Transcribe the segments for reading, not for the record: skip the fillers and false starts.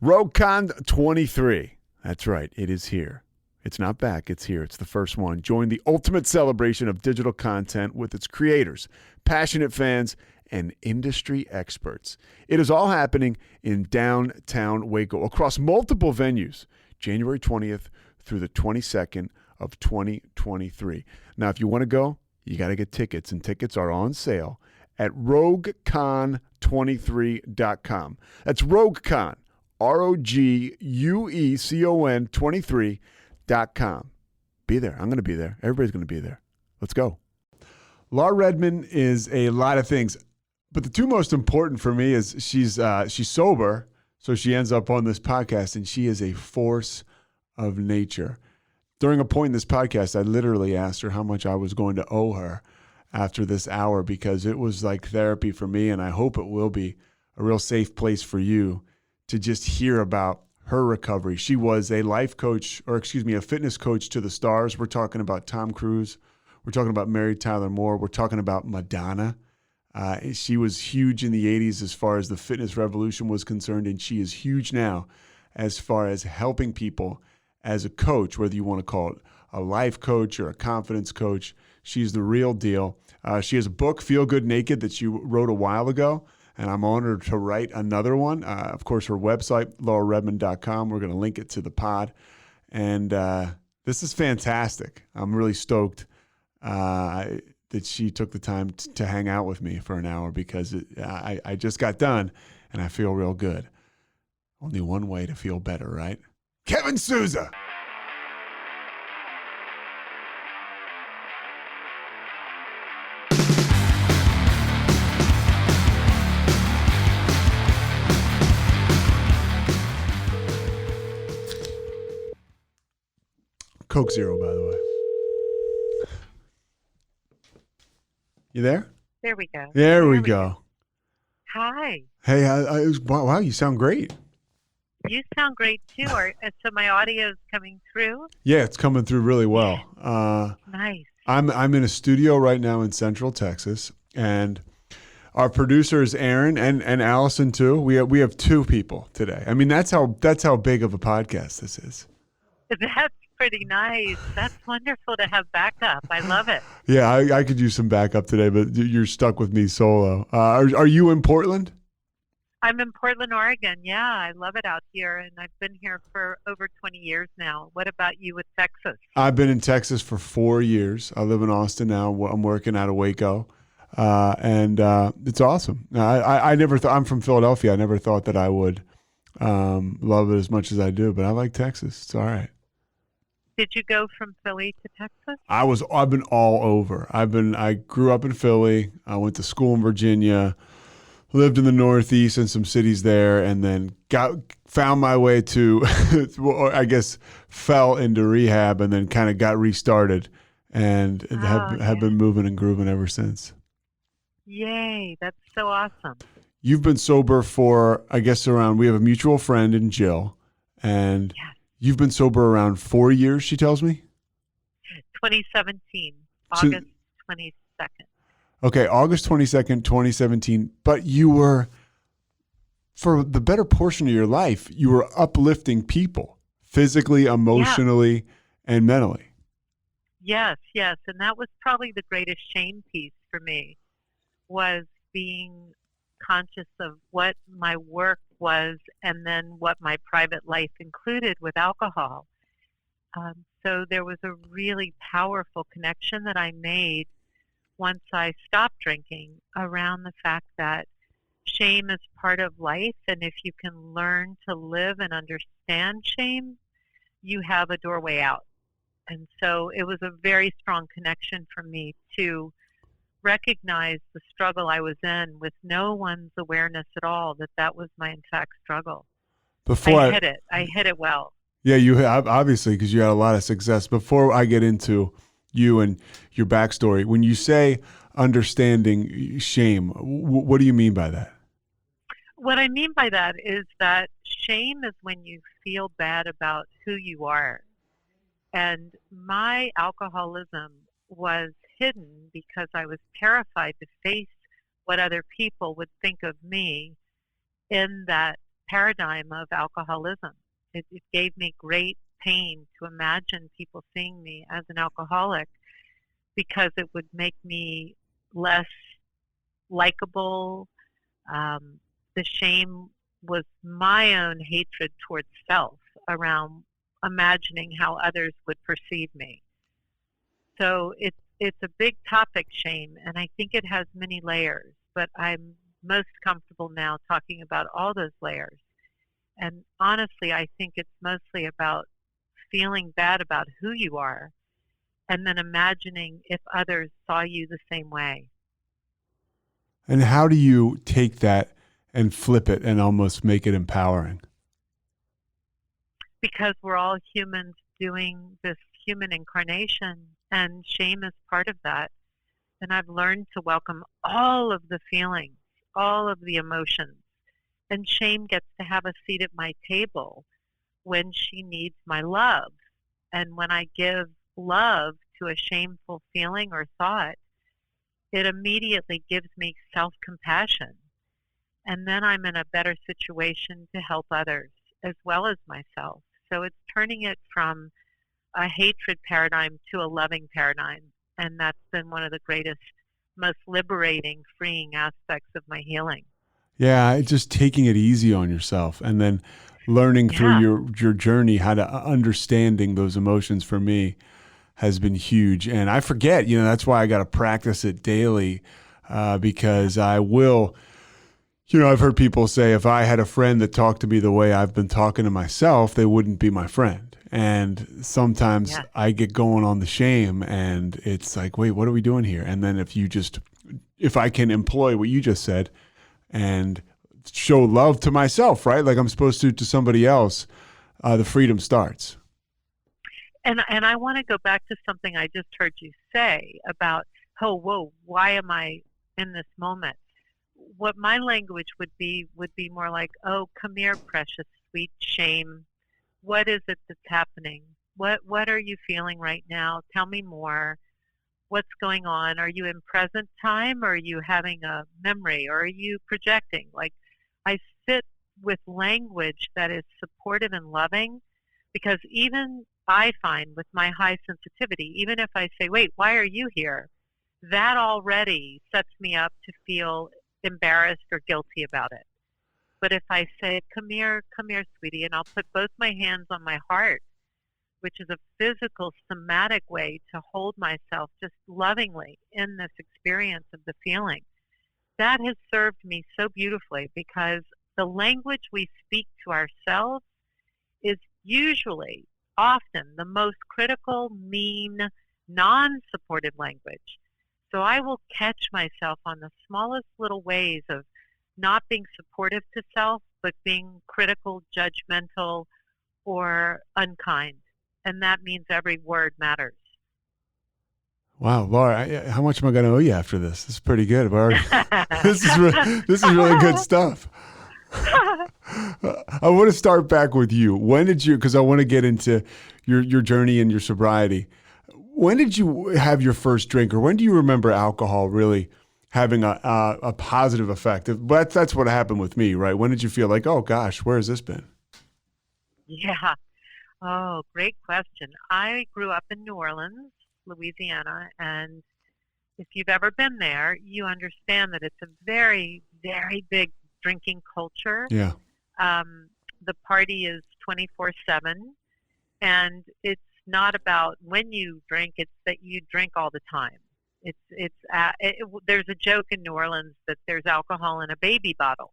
RogueCon 23. That's right. It is here. It's not back. It's here. It's the first one. Join the ultimate celebration of digital content with its creators, passionate fans, and industry experts. It is all happening in downtown Waco across multiple venues, January 20th through the 22nd of 2023. Now, if you want to go, you got to get tickets, and tickets are on sale at RogueCon23.com. That's RogueCon, RogueCon 23.com. Be there. I'm going to be there. Everybody's going to be there. Let's go. Laure Redmond is a lot of things, but the two most important for me is she's sober, so she ends up on this podcast, and she is a force of nature. During a point in this podcast, I literally asked her how much I was going to owe her after this hour, because it was like therapy for me, and I hope it will be a real safe place for you to just hear about her recovery. She was a life coach, a fitness coach to the stars. We're talking about Tom Cruise. We're talking about Mary Tyler Moore. We're talking about Madonna. She was huge in the 80s as far as the fitness revolution was concerned, and she is huge now as far as helping people as a coach, whether you want to call it a life coach or a confidence coach. She's the real deal. She has a book, Feel Good Naked, that she wrote a while ago, and I'm honored to write another one. Of course, her website, LaureRedmond.com. We're going to link it to the pod. And this is fantastic. I'm really stoked that she took the time to hang out with me for an hour, because I just got done, and I feel real good. Only one way to feel better, right? Kevin Souza. Coke Zero, by the way. You there? There we go. There we go. Hi. Hey, wow, you sound great. You sound great too. So my audio is coming through? Yeah, it's coming through really well. Nice. I'm in a studio right now in Central Texas, and our producer is Aaron and Allison too. We have two people today. I mean, that's how big of a podcast this is. That's pretty nice. That's wonderful to have backup. I love it. Yeah, I could use some backup today, but you're stuck with me solo. Are you in Portland? I'm in Portland, Oregon. Yeah, I love it out here, and I've been here for over 20 years now. What about you with Texas? I've been in Texas for 4 years. I live in Austin now. I'm working out of Waco, and it's awesome. I never thought, I'm from Philadelphia. I never thought that I would love it as much as I do, but I like Texas. It's all right. Did you go from Philly to Texas? I've been all over. I grew up in Philly. I went to school in Virginia. Lived in the Northeast and some cities there, and then found my way to, I guess, fell into rehab, and then kind of got restarted, and have been moving and grooving ever since. Yay, that's so awesome. You've been sober for, I guess, we have a mutual friend in Jill, and you've been sober around 4 years, she tells me? 2017, August 22nd. Okay, August 22nd, 2017, but you were, for the better portion of your life, you were uplifting people physically, emotionally, and mentally. Yes, and that was probably the greatest shame piece for me, was being conscious of what my work was and then what my private life included with alcohol. So there was a really powerful connection that I made once I stopped drinking around the fact that shame is part of life, and if you can learn to live and understand shame, you have a doorway out. And so it was a very strong connection for me to recognize the struggle I was in with no one's awareness at all that was my exact struggle. I hit it well. Yeah, you have, obviously, because you had a lot of success. Before I get into you and your backstory, when you say understanding shame, what do you mean by that? What I mean by that is that shame is when you feel bad about who you are. And my alcoholism was hidden because I was terrified to face what other people would think of me in that paradigm of alcoholism. It gave me great pain to imagine people seeing me as an alcoholic, because it would make me less likable. The shame was my own hatred towards self around imagining how others would perceive me. So it's a big topic, shame, and I think it has many layers, but I'm most comfortable now talking about all those layers. And honestly, I think it's mostly about feeling bad about who you are and then imagining if others saw you the same way. And how do you take that and flip it and almost make it empowering? Because we're all humans doing this human incarnation, and shame is part of that. And I've learned to welcome all of the feelings, all of the emotions. And shame gets to have a seat at my table when she needs my love. And when I give love to a shameful feeling or thought, it immediately gives me self-compassion. And then I'm in a better situation to help others as well as myself. So it's turning it from a hatred paradigm to a loving paradigm. And that's been one of the greatest, most liberating, freeing aspects of my healing. Yeah, it's just taking it easy on yourself and then learning through your journey how to understanding those emotions for me has been huge. And I forget, that's why I got to practice it daily, because I will, I've heard people say if I had a friend that talked to me the way I've been talking to myself, they wouldn't be my friend. And sometimes I get going on the shame and it's like, wait, what are we doing here? And then if I can employ what you just said and show love to myself, right? Like I'm supposed to somebody else, the freedom starts. And I want to go back to something I just heard you say about, why am I in this moment? What my language would be more like, oh, come here, precious, sweet shame. What is it that's happening? What are you feeling right now? Tell me more. What's going on? Are you in present time, or are you having a memory, or are you projecting? Like, I sit with language that is supportive and loving, because even I find with my high sensitivity, even if I say, wait, why are you here? That already sets me up to feel embarrassed or guilty about it. But if I say, come here, sweetie, and I'll put both my hands on my heart, which is a physical, somatic way to hold myself just lovingly in this experience of the feeling, that has served me so beautifully, because the language we speak to ourselves is usually, often, the most critical, mean, non-supportive language. So I will catch myself on the smallest little ways of not being supportive to self, but being critical, judgmental, or unkind. And that means every word matters. Wow, Laura, how much am I going to owe you after this? This is pretty good. This is really good stuff. I want to start back with you. When did you, because I want to get into your journey and your sobriety. When did you have your first drink, or when do you remember alcohol really having a positive effect? But that's what happened with me, right? When did you feel like, oh gosh, where has this been? Yeah. Oh, great question. I grew up in New Orleans, Louisiana, and if you've ever been there, you understand that it's a very, very big drinking culture. Yeah. The party is 24/7, and it's not about when you drink, it's that you drink all the time. There's a joke in New Orleans that there's alcohol in a baby bottle,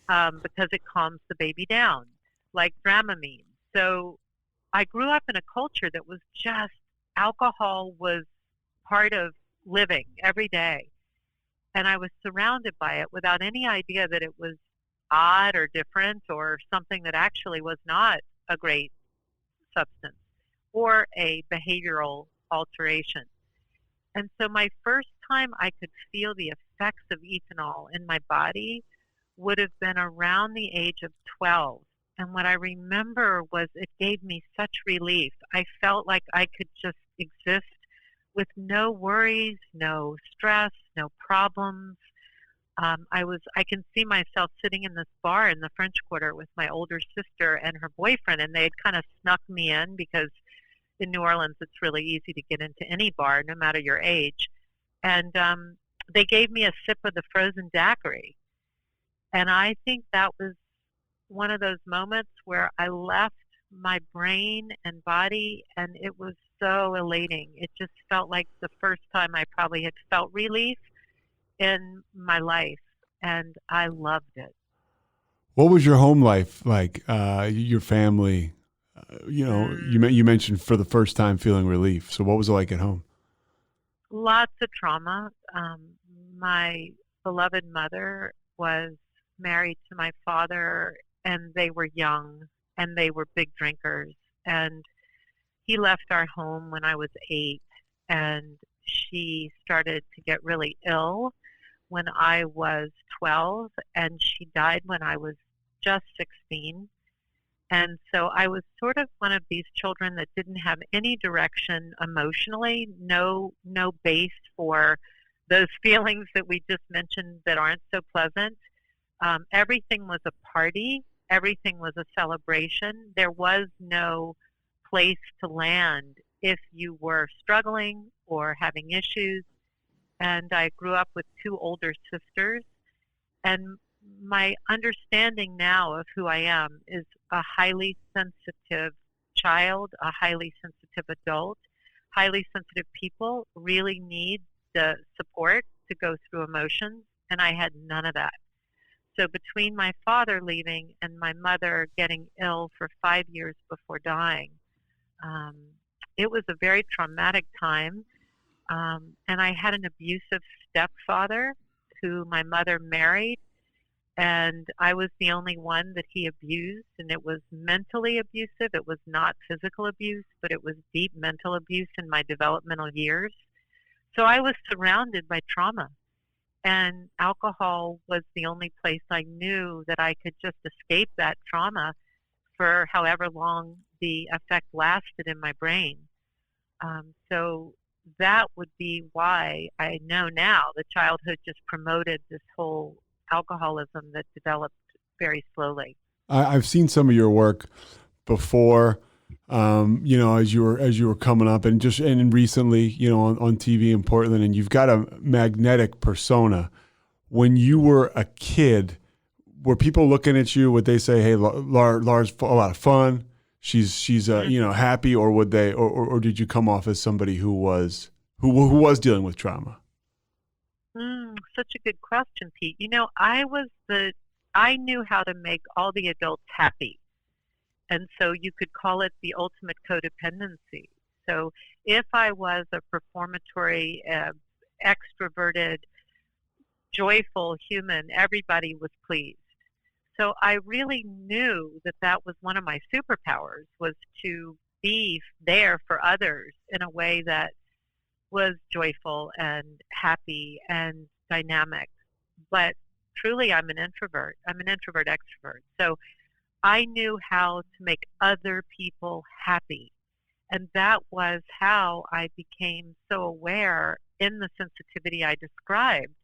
because it calms the baby down, like Dramamine. So I grew up in a culture that was just, alcohol was part of living every day. And I was surrounded by it without any idea that it was odd or different or something that actually was not a great substance or a behavioral alteration. And so my first time I could feel the effects of ethanol in my body would have been around the age of 12. And what I remember was it gave me such relief. I felt like I could just exist with no worries, no stress, no problems. I can see myself sitting in this bar in the French Quarter with my older sister and her boyfriend, and they had kind of snuck me in because in New Orleans it's really easy to get into any bar, no matter your age. And they gave me a sip of the frozen daiquiri, and I think that was one of those moments where I left my brain and body, and it was so elating. It just felt like the first time I probably had felt relief in my life, and I loved it. What was your home life like? Your family? You mentioned for the first time feeling relief. So what was it like at home? Lots of trauma. My beloved mother was married to my father, and they were young, and they were big drinkers. And he left our home when I was 8, and she started to get really ill when I was 12, and she died when I was just 16. And so I was sort of one of these children that didn't have any direction emotionally, no base for those feelings that we just mentioned that aren't so pleasant. Everything was a party. Everything was a celebration. There was no place to land if you were struggling or having issues. And I grew up with 2 older sisters. And my understanding now of who I am is a highly sensitive child, a highly sensitive adult. Highly sensitive people really need the support to go through emotions, and I had none of that. So between my father leaving and my mother getting ill for 5 years before dying, it was a very traumatic time. And I had an abusive stepfather who my mother married, and I was the only one that he abused, and it was mentally abusive. It was not physical abuse, but it was deep mental abuse in my developmental years. So I was surrounded by trauma, and alcohol was the only place I knew that I could just escape that trauma for however long the effect lasted in my brain. So that would be why I know now that childhood just promoted this whole alcoholism that developed very slowly. I've seen some of your work before, as you were coming up, and recently, on TV in Portland, and you've got a magnetic persona. When you were a kid, were people looking at you? Would they say, "Hey, Laure's a lot of fun. She's happy," or would they, or did you come off as somebody who was dealing with trauma? Such a good question, Pete. I knew how to make all the adults happy. And so you could call it the ultimate codependency. So if I was a performatory, extroverted, joyful human, everybody was pleased. So I really knew that that was one of my superpowers, was to be there for others in a way that was joyful and happy and dynamic. But truly, I'm an introvert. I'm an introvert extrovert. So I knew how to make other people happy. And that was how I became so aware in the sensitivity I described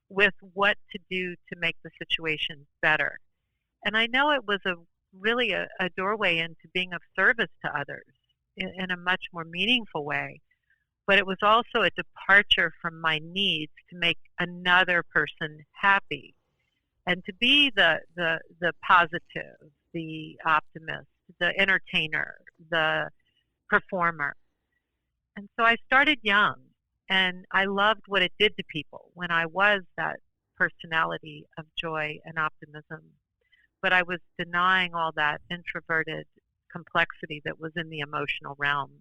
with what to do to make the situation better. And I know it was really a doorway into being of service to others in a much more meaningful way. But it was also a departure from my needs to make another person happy, and to be the positive, the optimist, the entertainer, the performer. And so I started young, and I loved what it did to people when I was that personality of joy and optimism. But I was denying all that introverted complexity that was in the emotional realm.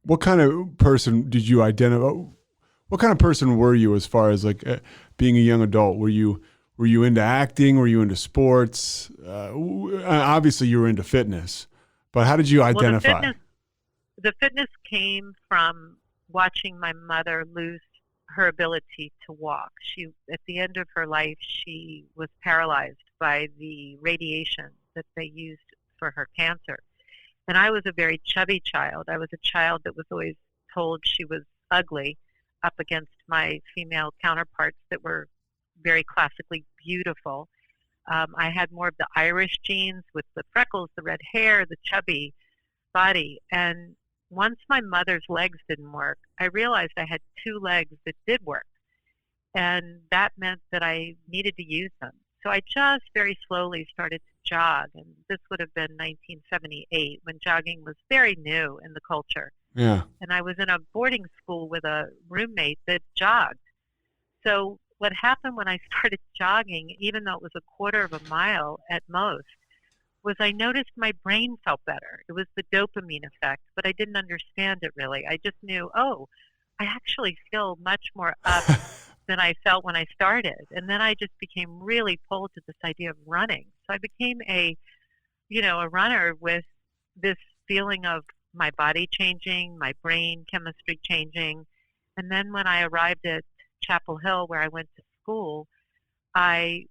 What kind of person did you identify? What kind of person were you as far as being a young adult? Were you into acting? Were you into sports? Obviously, you were into fitness, but how did you identify? Well, the fitness came from watching my mother lose her ability to walk. At the end of her life, she was paralyzed by the radiation that they used for her cancer. And I was a very chubby child. I was a child that was always told she was ugly up against my female counterparts that were very classically beautiful. I had more of the Irish genes with the freckles, the red hair, the chubby body. And once my mother's legs didn't work, I realized I had two legs that did work. And that meant that I needed to use them. So I just very slowly started to jog. And this would have been 1978 when jogging was very new in the culture. Yeah. And I was in a boarding school with a roommate that jogged. So what happened when I started jogging, even though it was a quarter of a mile at most, was I noticed my brain felt better. It was the dopamine effect, but I didn't understand it really. I just knew, oh, I actually feel much more up than I felt when I started. And then I just became really pulled to this idea of running. So I became a runner with this feeling of my body changing, my brain chemistry changing. And then when I arrived at Chapel Hill, where I went to school, I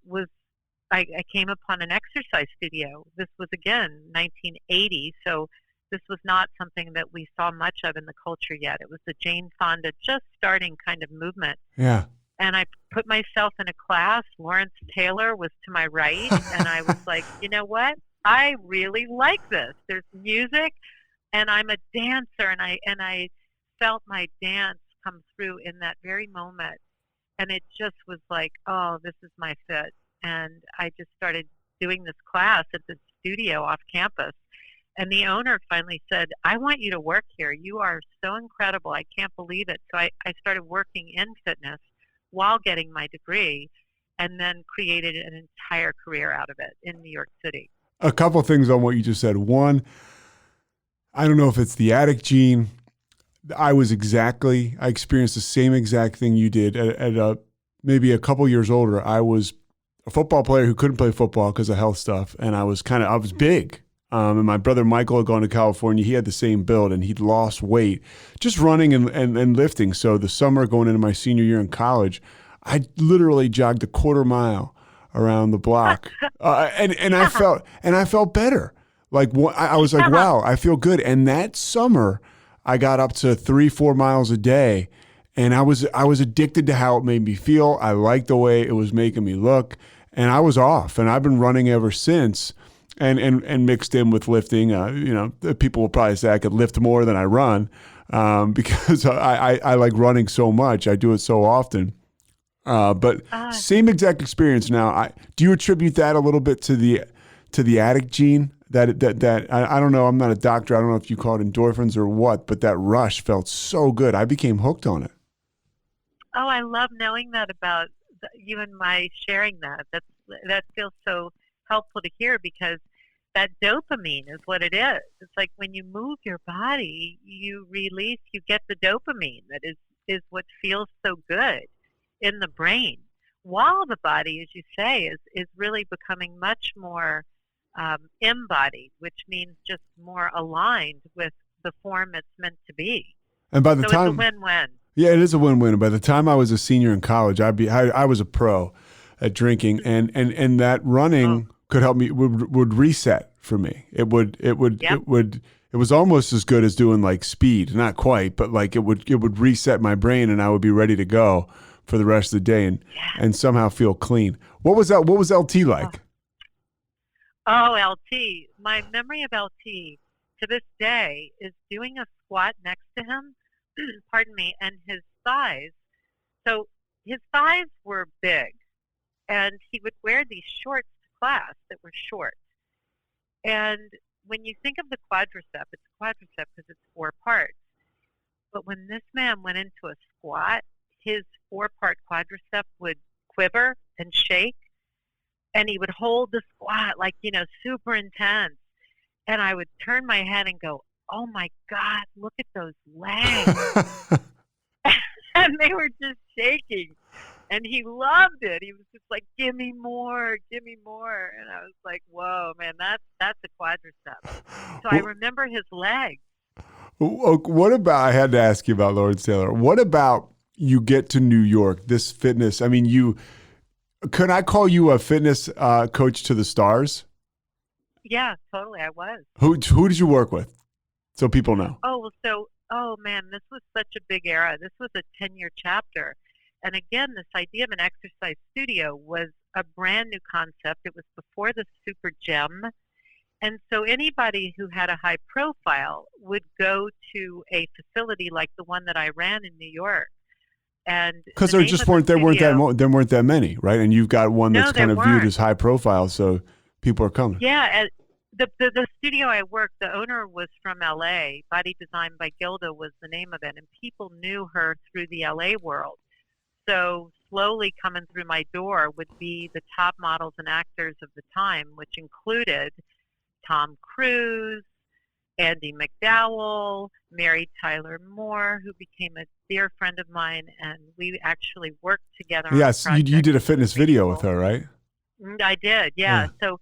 came upon an exercise studio. This was, again, 1980, so this was not something that we saw much of in the culture yet. It was the Jane Fonda just starting kind of movement. Yeah. And I put myself in a class. Lawrence Taylor was to my right, and I was like, you know what? I really like this. There's music, and I'm a dancer, and I felt my dance come through in that very moment. And it just was like, oh, this is my fit. And I just started doing this class at the studio off campus. And the owner finally said, I want you to work here. You are so incredible. I can't believe it. So I started working in fitness while getting my degree, and then created an entire career out of it in New York City. A couple of things on what you just said. One, I don't know if it's the addict gene. I experienced the same exact thing you did at maybe a couple years older. I was a football player who couldn't play football because of health stuff. And I was big. And my brother Michael had gone to California. He had the same build, and he'd lost weight just running and lifting. So the summer going into my senior year in college, I literally jogged a quarter mile around the block. And I felt better. Like I was like, wow, I feel good. And that summer I got up to 3-4 miles a day, and I was addicted to how it made me feel. I liked the way it was making me look, and I was off. And I've been running ever since, and mixed in with lifting. People will probably say I could lift more than I run, because I like running so much. I do it so often. But same exact experience now. Do you attribute that a little bit to the addict gene? That I don't know. I'm not a doctor. I don't know if you call it endorphins or what, but that rush felt so good. I became hooked on it. Oh, I love knowing that about you and my sharing that. That feels so helpful to hear, because that dopamine is what it is. It's like when you move your body, you get the dopamine that is what feels so good in the brain, while the body, as you say, is really becoming much more embodied, which means just more aligned with the form it's meant to be. And by the time, it's a win-win. Yeah, it is a win-win. And by the time I was a senior in college, I was a pro at drinking, and that running could help me, would reset for me. It was almost as good as doing like speed, not quite, but like it would reset my brain, and I would be ready to go for the rest of the day and somehow feel clean. What was LT like? Oh, LT. My memory of LT to this day is doing a squat next to him, pardon me, and his thighs. So his thighs were big, and he would wear these shorts to class that were short. And when you think of the quadricep, it's a quadricep because it's 4 parts. But when this man went into a squat, his 4-part quadricep would quiver and shake, and he would hold the squat like, super intense. And I would turn my head and go, oh my God, look at those legs. And they were just shaking. And he loved it. He was just like, give me more, give me more. And I was like, whoa, man, that's a quadricep. So I remember his legs. What about, I had to ask you about Lawrence Taylor. What about you get to New York, this fitness? I mean, could I call you a fitness coach to the stars? Yeah, totally. I was. Who did you work with? So people know. Oh man, this was such a big era. This was a 10-year chapter. And again, this idea of an exercise studio was a brand new concept. It was before the super gym. And so anybody who had a high profile would go to a facility like the one that I ran in New York. And because there just weren't there weren't that many, right? And you've got one that's kind of viewed as high profile, so people are coming. Yeah, and the studio I worked, the owner was from LA. Body Design by Gilda was the name of it, and people knew her through the LA world. So slowly coming through my door would be the top models and actors of the time, which included Tom Cruise, Andy McDowell, Mary Tyler Moore, who became a dear friend of mine, and we actually worked together. Yes, you did a fitness video with her, right? I did, yeah. So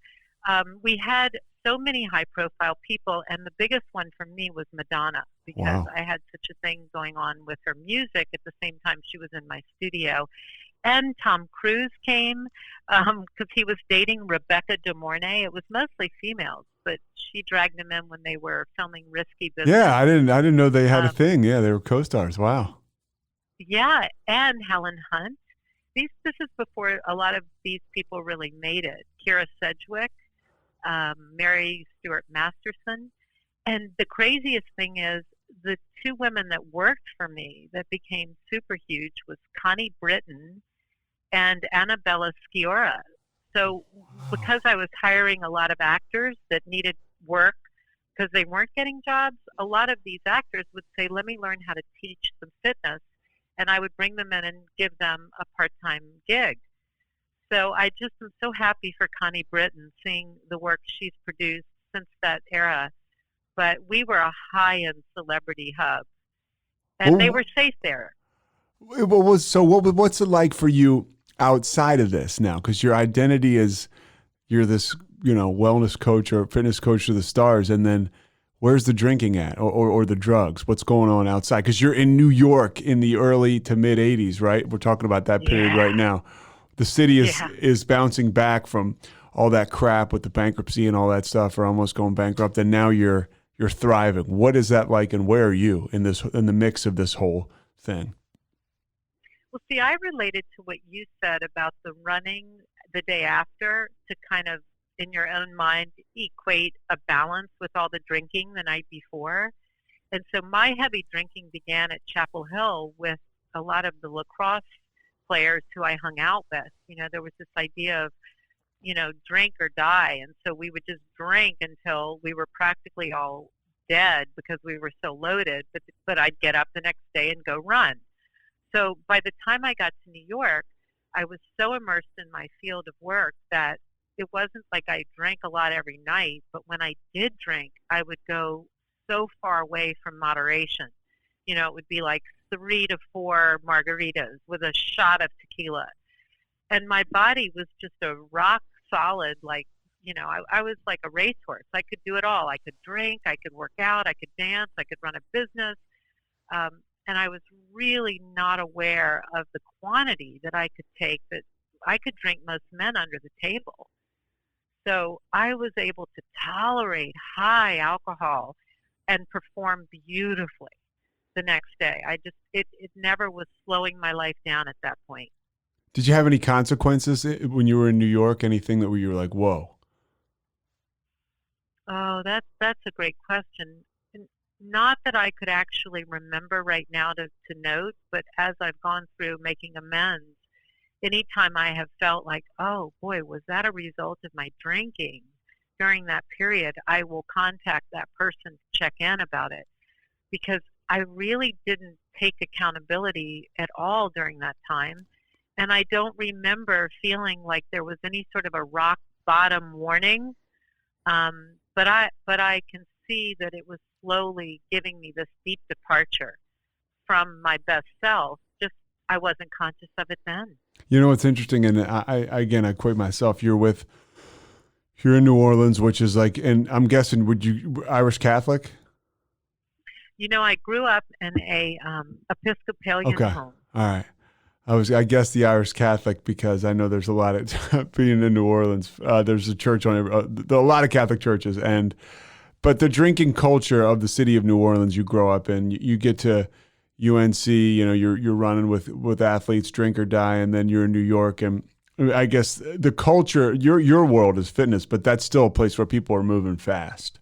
we had so many high-profile people, and the biggest one for me was Madonna, because I had such a thing going on with her music at the same time she was in my studio. And Tom Cruise came because he was dating Rebecca De Mornay. It was mostly females, but she dragged him in when they were filming Risky Business. Yeah, I didn't know they had a thing. Yeah, they were co-stars. Wow. Yeah, and Helen Hunt. This is before a lot of these people really made it. Kira Sedgwick, Mary Stuart Masterson. And the craziest thing is the two women that worked for me that became super huge was Connie Britton and Annabella Sciorra. So because I was hiring a lot of actors that needed work because they weren't getting jobs, a lot of these actors would say, let me learn how to teach some fitness. And I would bring them in and give them a part-time gig. So I just am so happy for Connie Britton, seeing the work she's produced since that era. But we were a high-end celebrity hub, and they were safe there. What's it like for you outside of this now? Because your identity is you're this, wellness coach or fitness coach to the stars, and then where's the drinking at or the drugs? What's going on outside? Because you're in New York in the early to mid 80s, right? We're talking about that period right now. The city is bouncing back from all that crap with the bankruptcy and all that stuff, or almost going bankrupt, and now you're thriving. What is that like, and where are you in the mix of this whole thing? Well, see, I related to what you said about the running the day after to kind of, in your own mind, equate a balance with all the drinking the night before. And so my heavy drinking began at Chapel Hill with a lot of the lacrosse players who I hung out with. There was this idea of, drink or die. And so we would just drink until we were practically all dead because we were so loaded. But I'd get up the next day and go run. So by the time I got to New York, I was so immersed in my field of work that it wasn't like I drank a lot every night. But when I did drink, I would go so far away from moderation. It would be like 3 to 4 margaritas with a shot of tequila. And my body was just a rock solid, I was like a racehorse. I could do it all. I could drink, I could work out, I could dance, I could run a business. And I was really not aware of the quantity that I could take, that I could drink most men under the table. So I was able to tolerate high alcohol and perform beautifully the next day. It never was slowing my life down at that point. Did you have any consequences when you were in New York? Anything that you were like, whoa? Oh, that's a great question. Not that I could actually remember right now to note, but as I've gone through making amends, anytime I have felt like, oh boy, was that a result of my drinking during that period, I will contact that person to check in about it, because I really didn't take accountability at all during that time. And I don't remember feeling like there was any sort of a rock bottom warning. But I can see that it was slowly giving me this deep departure from my best self. Just I wasn't conscious of it then. It's interesting, and I quote myself. You're in New Orleans, which is like, and I'm guessing, Irish Catholic? I grew up in a Episcopalian home. All right. I guess the Irish Catholic, because I know there's a lot of being in New Orleans. There's a church on a lot of Catholic churches, but the drinking culture of the city of New Orleans you grow up in, you get to UNC, you're running with athletes, drink or die, and then you're in New York. And I guess the culture, your world is fitness, but that's still a place where people are moving fast.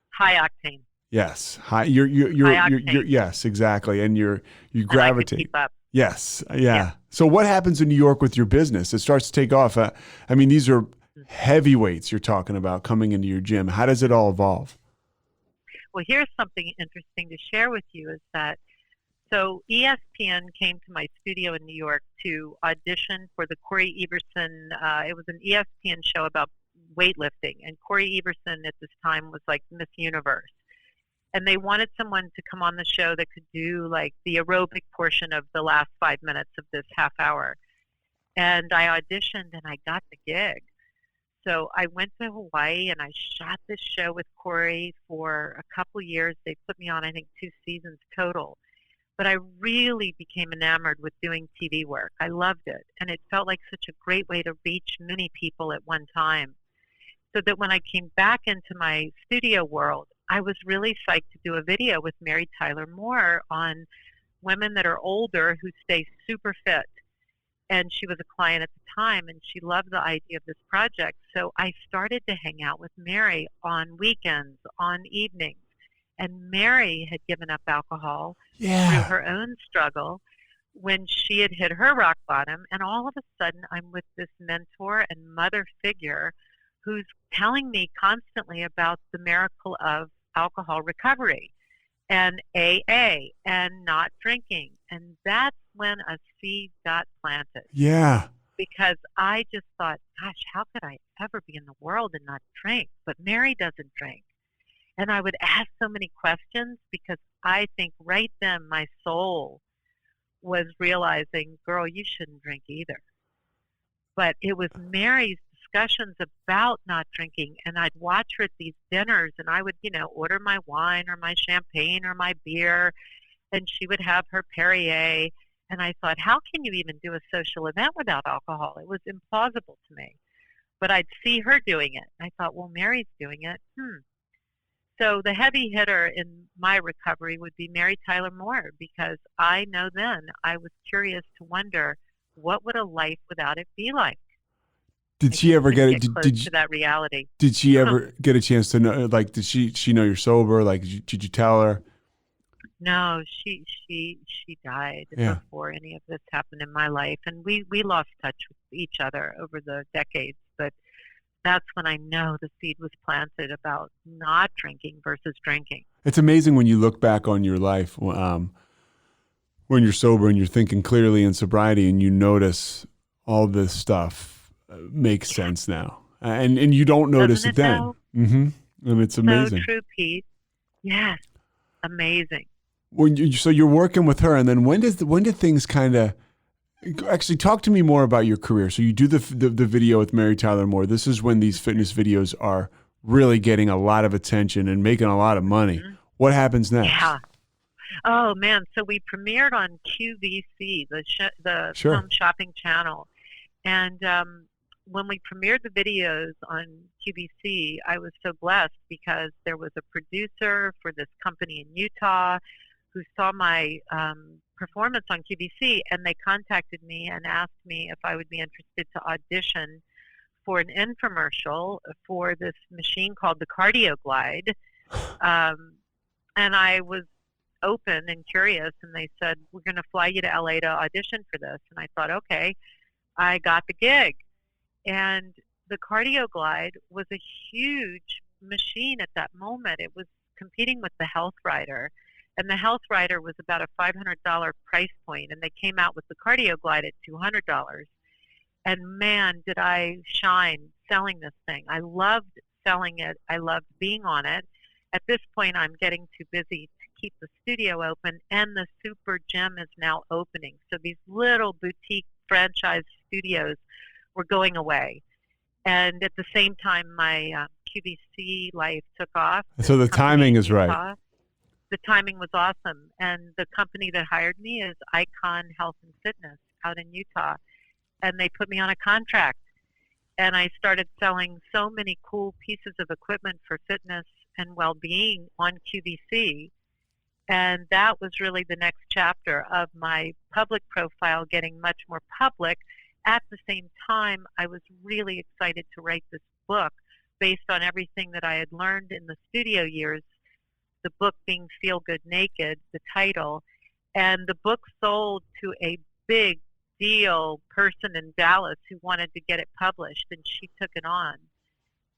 High octane. Yes. Yes, exactly. And you gravitate. And I could keep up. Yes. Yeah. So what happens in New York with your business? It starts to take off. These are heavyweights you're talking about coming into your gym. How does it all evolve? Well, here's something interesting to share with you is that, so ESPN came to my studio in New York to audition for the Corey Everson. It was an ESPN show about weightlifting, and Corey Everson at this time was like Miss Universe. And they wanted someone to come on the show that could do like the aerobic portion of the last 5 minutes of this half hour. And I auditioned and I got the gig. So I went to Hawaii and I shot this show with Corey for a couple years. They put me on, I think, 2 seasons total. But I really became enamored with doing TV work. I loved it. And it felt like such a great way to reach many people at one time. So that when I came back into my studio world, I was really psyched to do a video with Mary Tyler Moore on women that are older who stay super fit. And she was a client at the time, and she loved the idea of this project. So I started to hang out with Mary on weekends, on evenings. And Mary had given up alcohol through her own struggle when she had hit her rock bottom. And all of a sudden, I'm with this mentor and mother figure who's telling me constantly about the miracle of alcohol recovery and AA and not drinking. And that's when a seed got planted. Yeah. Because I just thought, gosh, how could I ever be in the world and not drink? But Mary doesn't drink. And I would ask so many questions because I think right then my soul was realizing, girl, you shouldn't drink either. But it was Mary's discussions about not drinking, and I'd watch her at these dinners, and I would, order my wine or my champagne or my beer, and she would have her Perrier, and I thought, how can you even do a social event without alcohol? It was implausible to me. But I'd see her doing it. I thought, well, Mary's doing it. So the heavy hitter in my recovery would be Mary Tyler Moore, because I know then I was curious to wonder, what would a life without it be like? Did she ever get it? Did to that reality? Did she ever get a chance to know? Like, did she know you're sober? Like, did you tell her? No, she died before any of this happened in my life, and we lost touch with each other over the decades. But that's when I know the seed was planted about not drinking versus drinking. It's amazing when you look back on your life when you're sober and you're thinking clearly in sobriety, and you notice all this stuff makes sense now, and you don't notice it then. And it's amazing. So true, Pete. Yes, amazing. So you're working with her, and then when did things kind of actually talk to me more about your career? So you do the video with Mary Tyler Moore. This is when these fitness videos are really getting a lot of attention and making a lot of money. What happens next? Yeah. Oh man, so we premiered on QVC, the Film Shopping Channel, and when we premiered the videos on QVC, I was so blessed because there was a producer for this company in Utah who saw my performance on QVC, and they contacted me and asked me if I would be interested to audition for an infomercial for this machine called the Cardio Glide. And I was open and curious, and they said, we're going to fly you to LA to audition for this. And I thought, okay, I got the gig. And the Cardio Glide was a huge machine at that moment. It was competing with the Health Rider. And the Health Rider was about a $500 price point, and they came out with the Cardio Glide at $200. And man, did I shine selling this thing. I loved selling it. I loved being on it. At this point, I'm getting too busy to keep the studio open, and the super gym is now opening. So these little boutique franchise studios were going away. And at the same time, my QVC life took off. So the timing is right. The timing was awesome. And the company that hired me is Icon Health and Fitness out in Utah. And they put me on a contract. And I started selling so many cool pieces of equipment for fitness and well-being on QVC. And that was really the next chapter of my public profile getting much more public. At the same time, I was really excited to write this book based on everything that I had learned in the studio years, the book being Feel Good Naked, the title. And the book sold to a big deal person in Dallas who wanted to get it published, and she took it on.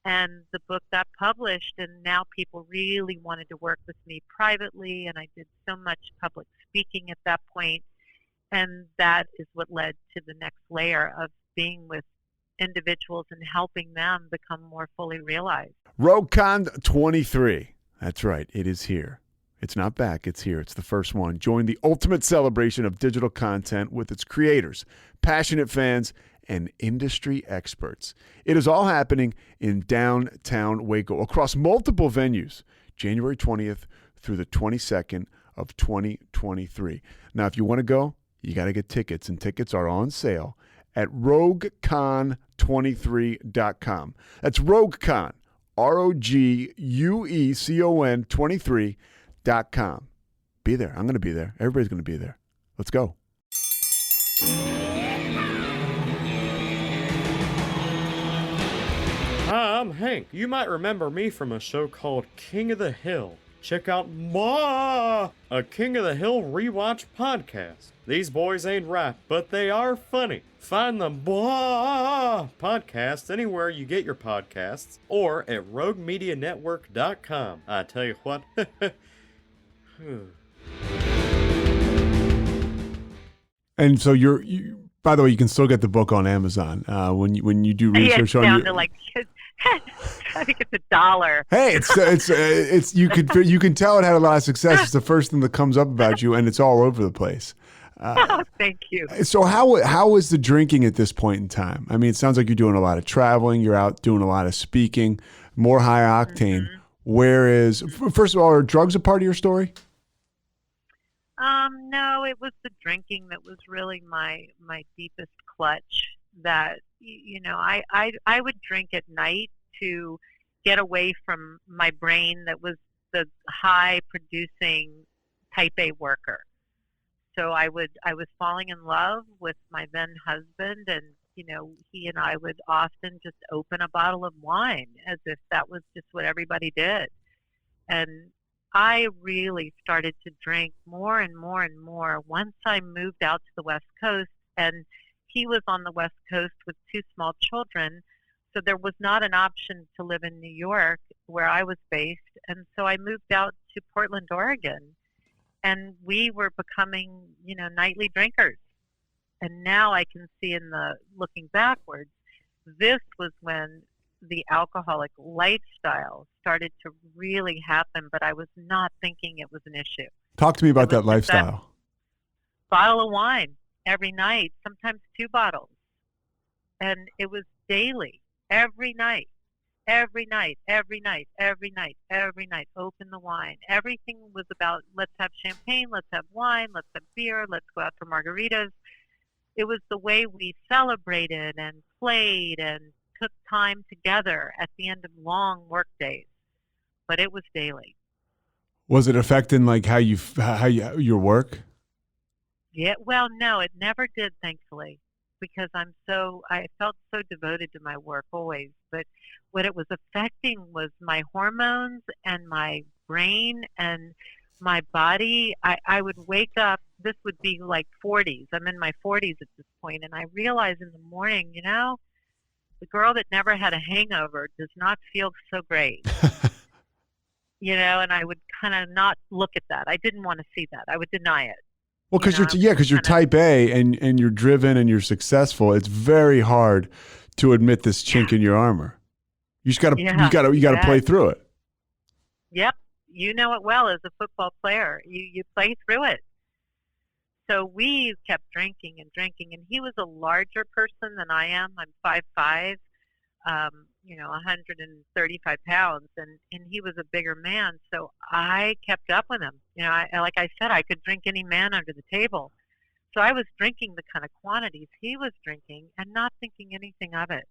And the book got published, and now people really wanted to work with me privately, and I did so much public speaking at that point. And that is what led to the next layer of being with individuals and helping them become more fully realized. RogueCon 23. That's right. It is here. It's not back. It's here. It's the first one. Join the ultimate celebration of digital content with its creators, passionate fans, and industry experts. It is all happening in downtown Waco across multiple venues, January 20th through the 22nd of 2023. Now, if you want to go, you got to get tickets, and tickets are on sale at RogueCon23.com. That's RogueCon, RogueCon 23.com. Be there. I'm going to be there. Everybody's going to be there. Let's go. Hi, I'm Hank. You might remember me from a show called King of the Hill. Check out a King of the Hill rewatch podcast. These boys ain't right, but they are funny. Find the podcast anywhere you get your podcasts or at roguemedianetwork.com. I tell you what. And so by the way, you can still get the book on Amazon when you do research on down to like I think it's $1. Hey, it's you can tell it had a lot of success. It's the first thing that comes up about you, and it's all over the place. Thank you. So how is the drinking at this point in time? I mean, it sounds like you're doing a lot of traveling. You're out doing a lot of speaking, more high octane. Mm-hmm. Whereas, first of all, are drugs a part of your story? No, it was the drinking that was really my deepest clutch. That I would drink at night to get away from my brain that was the high producing type A worker. So I was falling in love with my then husband, and he and I would often just open a bottle of wine as if that was just what everybody did. And I really started to drink more and more and more once I moved out to the West Coast, and he was on the West Coast with 2 small children. So there was not an option to live in New York where I was based. And so I moved out to Portland, Oregon, and we were becoming, nightly drinkers. And now I can see looking backwards, this was when the alcoholic lifestyle started to really happen, but I was not thinking it was an issue. Talk to me about that lifestyle. Bottle of wine every night, sometimes 2 bottles. And it was daily, every night, open the wine. Everything was about, let's have champagne, let's have wine, let's have beer, let's go out for margaritas. It was the way we celebrated and played and took time together at the end of long work days. But it was daily. Was it affecting like how your work? Yeah, well, no, it never did, thankfully, because I felt so devoted to my work always. But what it was affecting was my hormones and my brain and my body. I would wake up, this would be like 40s. I'm in my 40s at this point, and I realize in the morning, the girl that never had a hangover does not feel so great. And I would kind of not look at that. I didn't want to see that. I would deny it. Well, because you're type A and you're driven and you're successful. It's very hard to admit this chink in your armor. You just gotta play through it. Yep, you know it well as a football player. You play through it. So we kept drinking, and he was a larger person than I am. I'm 5'5", 135 pounds, and he was a bigger man. So I kept up with him. Like I said, I could drink any man under the table. So I was drinking the kind of quantities he was drinking and not thinking anything of it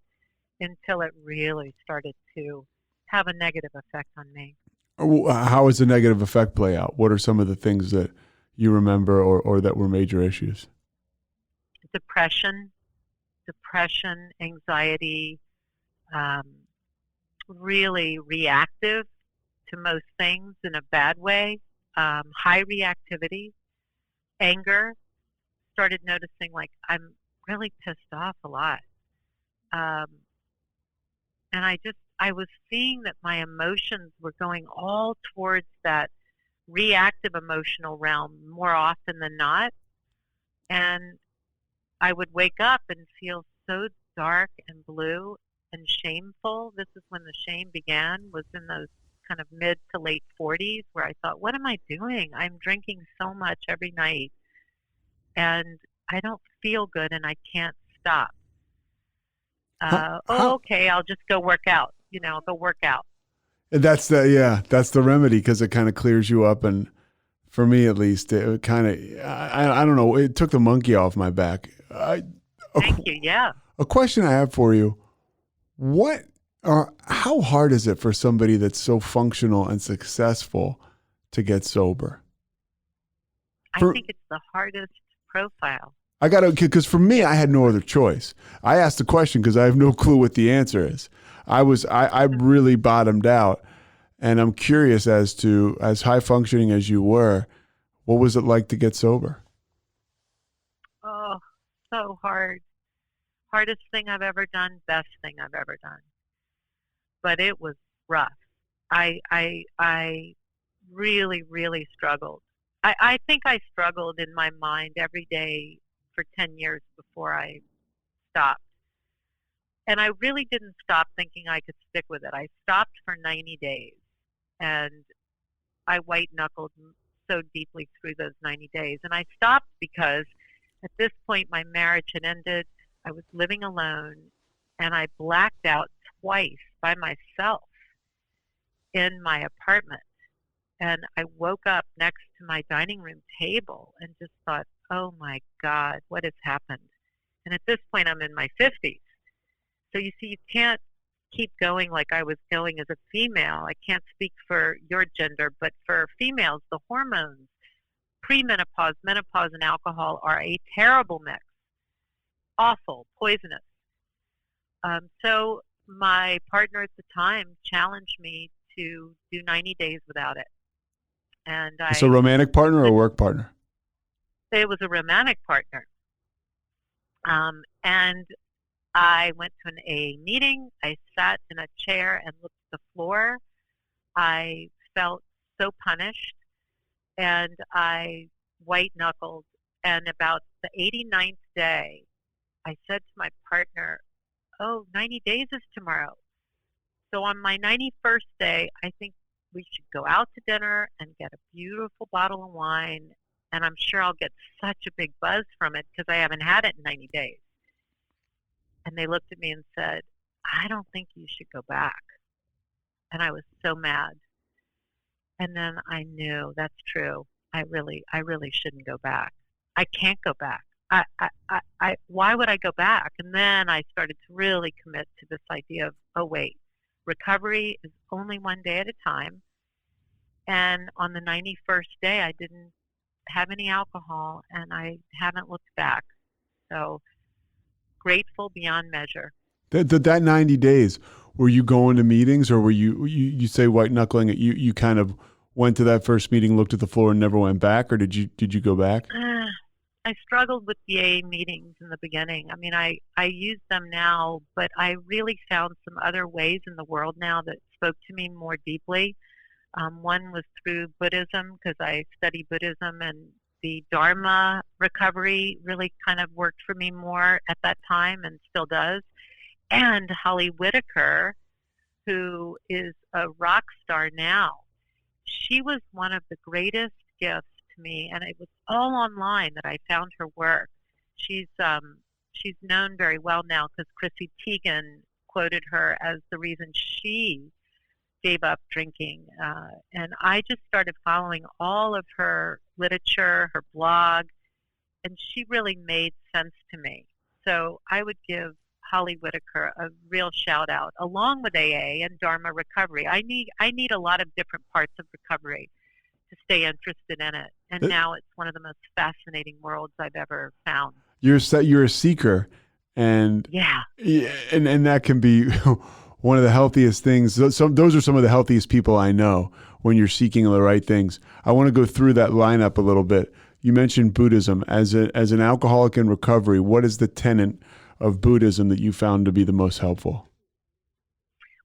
until it really started to have a negative effect on me. How does the negative effect play out? What are some of the things that you remember or that were major issues? Depression, anxiety, um, really reactive to most things in a bad way, high reactivity, anger. Started noticing like I'm really pissed off a lot. Um, and I was seeing that my emotions were going all towards that reactive emotional realm more often than not. And I would wake up and feel so dark and blue and shameful. This is when the shame began, was in those kind of mid to late 40s, where I thought, what am I doing? I'm drinking so much every night and I don't feel good and I can't stop. Okay, I'll just go work out. Go work out. That's the remedy, because it kind of clears you up. And for me, at least, it kind of, I don't know, it took the monkey off my back. Thank you. Yeah. A question I have for you: how hard is it for somebody that's so functional and successful to get sober? I think it's the hardest profile. Because for me, I had no other choice. I asked the question because I have no clue what the answer is. I really bottomed out, and I'm curious as high functioning as you were, what was it like to get sober? Oh, so hard. Hardest thing I've ever done, best thing I've ever done. But it was rough. I really, really struggled. I think I struggled in my mind every day for 10 years before I stopped. And I really didn't stop thinking I could stick with it. I stopped for 90 days, and I white-knuckled so deeply through those 90 days. And I stopped because at this point my marriage had ended. I was living alone, and I blacked out twice by myself in my apartment. And I woke up next to my dining room table and just thought, oh my God, what has happened? And at this point, I'm in my 50s. So you see, you can't keep going like I was going as a female. I can't speak for your gender, but for females, the hormones, premenopause, menopause, and alcohol are a terrible mix. Awful, poisonous. So my partner at the time challenged me to do 90 days without it. And It's a romantic partner or a work partner? It was a romantic partner. And I went to an AA meeting. I sat in a chair and looked at the floor. I felt so punished, and I white-knuckled. And about the 89th day, I said to my partner, 90 days is tomorrow. So on my 91st day, I think we should go out to dinner and get a beautiful bottle of wine, and I'm sure I'll get such a big buzz from it because I haven't had it in 90 days. And they looked at me and said, I don't think you should go back. And I was so mad. And then I knew that's true. I really shouldn't go back. I can't go back. Why would I go back? And then I started to really commit to this idea of, recovery is only one day at a time. And on the 91st day, I didn't have any alcohol, and I haven't looked back. So grateful beyond measure. That 90 days, were you going to meetings, or were you say white knuckling it? You kind of went to that first meeting, looked at the floor, and never went back, or did you go back? I struggled with the AA meetings in the beginning. I mean, I use them now, but I really found some other ways in the world now that spoke to me more deeply. One was through Buddhism, because I study Buddhism, and the Dharma recovery really kind of worked for me more at that time and still does. And Holly Whitaker, who is a rock star now, she was one of the greatest gifts to me, and it was all online that I found her work. She's known very well now because Chrissy Teigen quoted her as the reason she gave up drinking. And I just started following all of her literature, her blog, and she really made sense to me. So I would give Holly Whitaker a real shout out, along with AA and Dharma recovery. I need a lot of different parts of recovery to stay interested in it. And now it's one of the most fascinating worlds I've ever found. You're a seeker, and yeah, and that can be one of the healthiest things. Those are some of the healthiest people I know when you're seeking the right things. I want to go through that lineup a little bit. You mentioned Buddhism. As an alcoholic in recovery, what is the tenet of Buddhism that you found to be the most helpful?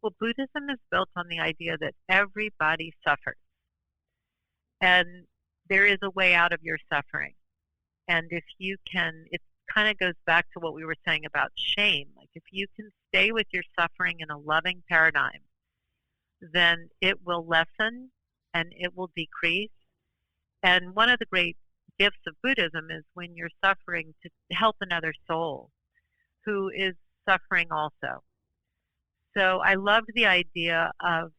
Well, Buddhism is built on the idea that everybody suffers. And there is a way out of your suffering. And if you can, it kind of goes back to what we were saying about shame. Like if you can stay with your suffering in a loving paradigm, then it will lessen and it will decrease. And one of the great gifts of Buddhism is when you're suffering to help another soul who is suffering also. So I loved the idea of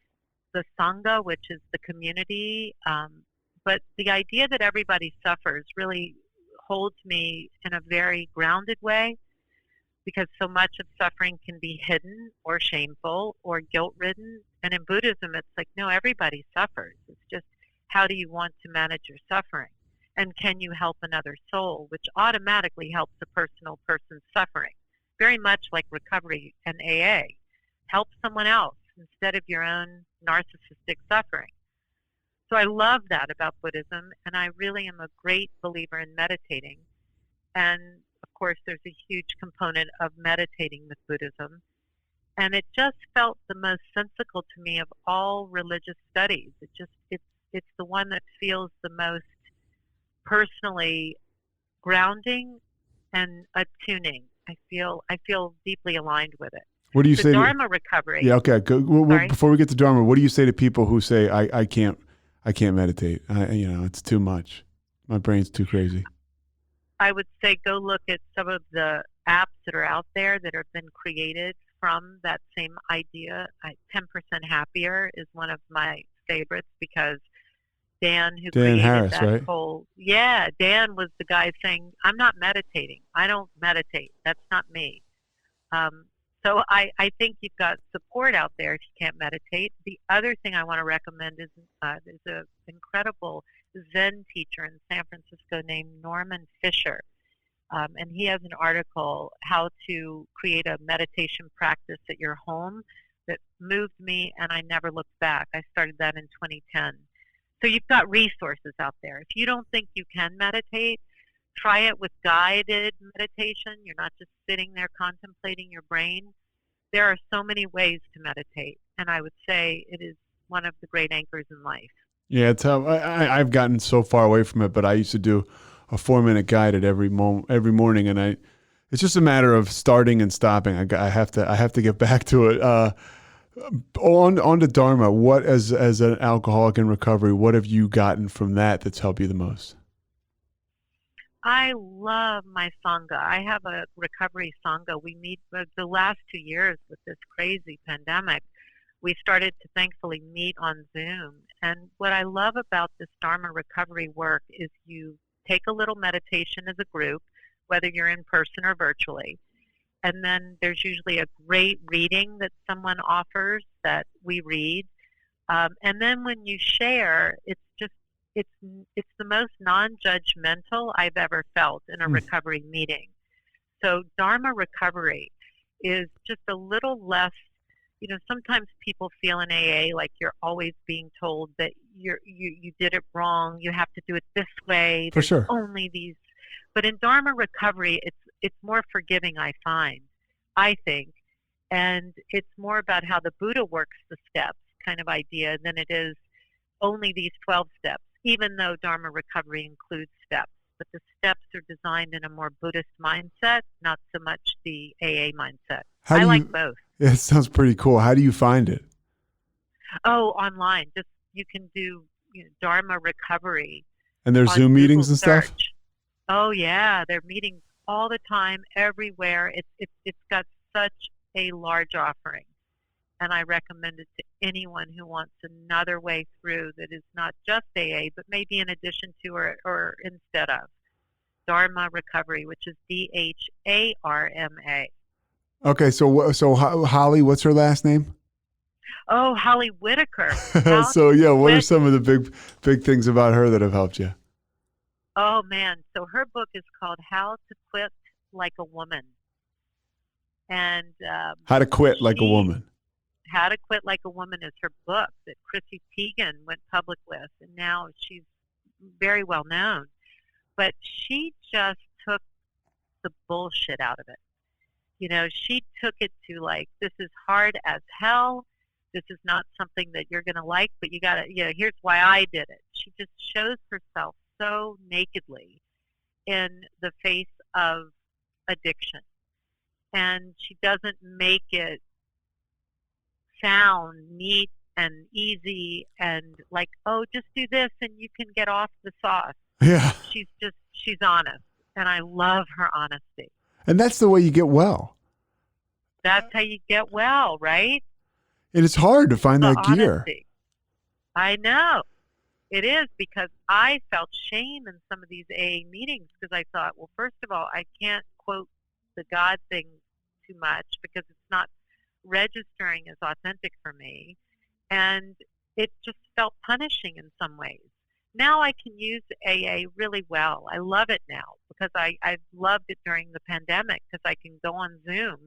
the Sangha, which is the community, but the idea that everybody suffers really holds me in a very grounded way, because so much of suffering can be hidden or shameful or guilt-ridden. And in Buddhism, it's like, no, everybody suffers. It's just, how do you want to manage your suffering? And can you help another soul, which automatically helps a person's suffering? Very much like recovery and AA. Help someone else instead of your own narcissistic suffering. So I love that about Buddhism, and I really am a great believer in meditating. And of course, there's a huge component of meditating with Buddhism. And it just felt the most sensical to me of all religious studies. It's the one that feels the most personally grounding and attuning. I feel deeply aligned with it. What do you say? Dharma recovery. Yeah, okay. Before we get to Dharma, what do you say to people who say, I can't meditate? It's too much. My brain's too crazy. I would say go look at some of the apps that are out there that have been created from that same idea. 10% Happier is one of my favorites, because Dan created Harris, that right? Dan was the guy saying, I'm not meditating. I don't meditate. That's not me. So I think you've got support out there if you can't meditate. The other thing I want to recommend is there's an incredible Zen teacher in San Francisco named Norman Fisher. And he has an article, How to Create a Meditation Practice at Your Home, that moved me, and I never looked back. I started that in 2010. So you've got resources out there. If you don't think you can meditate, try it with guided meditation. You're not just sitting there contemplating your brain. There are so many ways to meditate, and I would say it is one of the great anchors in life. Yeah, it's how I've gotten so far away from it, but I used to do a 4-minute guided every morning, and it's just a matter of starting and stopping. I have to get back to it. On to Dharma. What, as an alcoholic in recovery, what have you gotten from that's helped you the most? I love my Sangha. I have a recovery Sangha. We meet the last 2 years with this crazy pandemic. We started to thankfully meet on Zoom. And what I love about this Dharma recovery work is you take a little meditation as a group, whether you're in person or virtually. And then there's usually a great reading that someone offers that we read. And then when you share, it's the most non-judgmental I've ever felt in a recovery meeting. So Dharma recovery is just a little less, sometimes people feel in AA like you're always being told that you did it wrong, you have to do it this way. For sure. Only these. But in Dharma recovery, it's more forgiving, I think. And it's more about how the Buddha works the steps kind of idea than it is only these 12 steps, even though Dharma recovery includes steps. But the steps are designed in a more Buddhist mindset, not so much the AA mindset. I like both. Yeah, it sounds pretty cool. How do you find it? Oh, online. Just you can do Dharma recovery. And there's Zoom meetings and stuff? Oh, yeah. They're meetings all the time, everywhere. It's got such a large offering. And I recommend it to anyone who wants another way through that is not just AA, but maybe in addition to or instead of. Dharma recovery, which is DHARMA. Okay, so Holly, what's her last name? Oh, Holly Whitaker. So yeah, what are Whit- some of the big things about her that have helped you? Oh man, so her book is called How to Quit Like a Woman, and How to Quit Like a she Woman. How to Quit Like a Woman is her book that Chrissy Teigen went public with, and now she's very well known. But she just took the bullshit out of it. You know, she took it to like, this is hard as hell. This is not something that you're going to like, but you got to, you know, here's why I did it. She just shows herself so nakedly in the face of addiction. And she doesn't make it sound neat and easy and like, oh, just do this and you can get off the sauce. Yeah. She's honest. And I love her honesty. And that's the way you get well. That's how you get well, right? And it's hard to find that gear. Honesty. I know. It is, because I felt shame in some of these AA meetings because I thought, well, first of all, I can't quote the God thing too much because it's not registering as authentic for me. And it just felt punishing in some ways. Now I can use AA really well. I love it now because I've loved it during the pandemic because I can go on Zoom